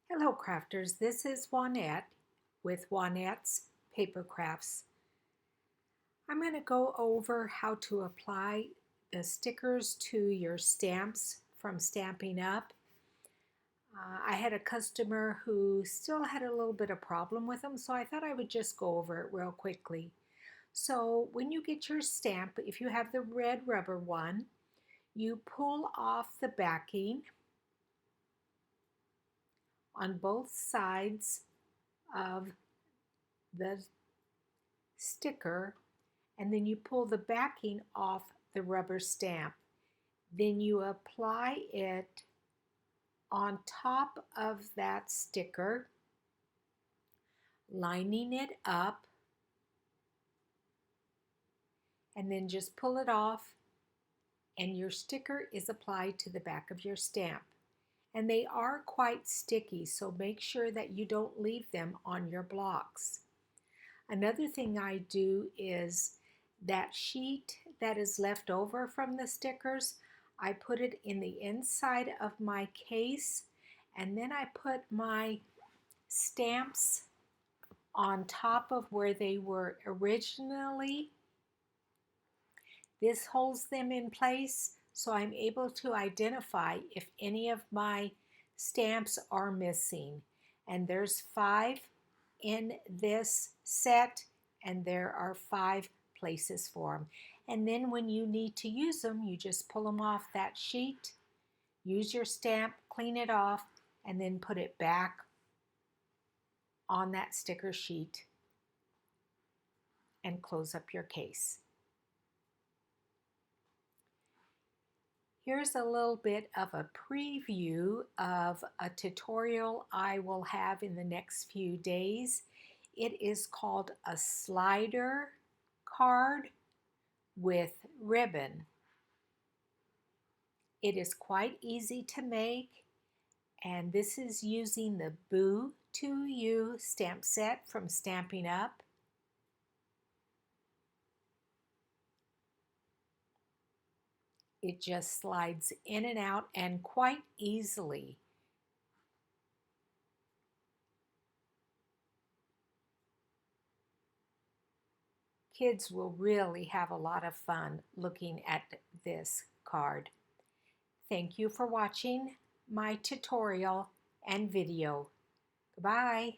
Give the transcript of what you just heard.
Hello crafters, this is Juanette with Juanette's Paper Crafts. I'm going to go over how to apply the stickers to your stamps from Stampin' Up. I had a customer who still had a little bit of problem with them, so I thought I would just go over it real quickly. So when you get your stamp, if you have the red rubber one, you pull off the backing on both sides of the sticker, and then you pull the backing off the rubber stamp. Then you apply it on top of that sticker, lining it up, and then just pull it off, and your sticker is applied to the back of your stamp. And they are quite sticky, so make sure that you don't leave them on your blocks. Another thing I do is that sheet that is left over from the stickers, I put it in the inside of my case, and then I put my stamps on top of where they were originally. This holds them in place, so I'm able to identify if any of my stamps are missing. And there's 5 in this set, and there are 5 places for them. And then when you need to use them, you just pull them off that sheet, use your stamp, clean it off, and then put it back on that sticker sheet and close up your case. Here's a little bit of a preview of a tutorial I will have in the next few days. It is called a slider card with ribbon. It is quite easy to make, and this is using the Boo to You stamp set from Stampin' Up. It just slides in and out and quite easily. Kids will really have a lot of fun looking at this card. Thank you for watching my tutorial and video. Goodbye.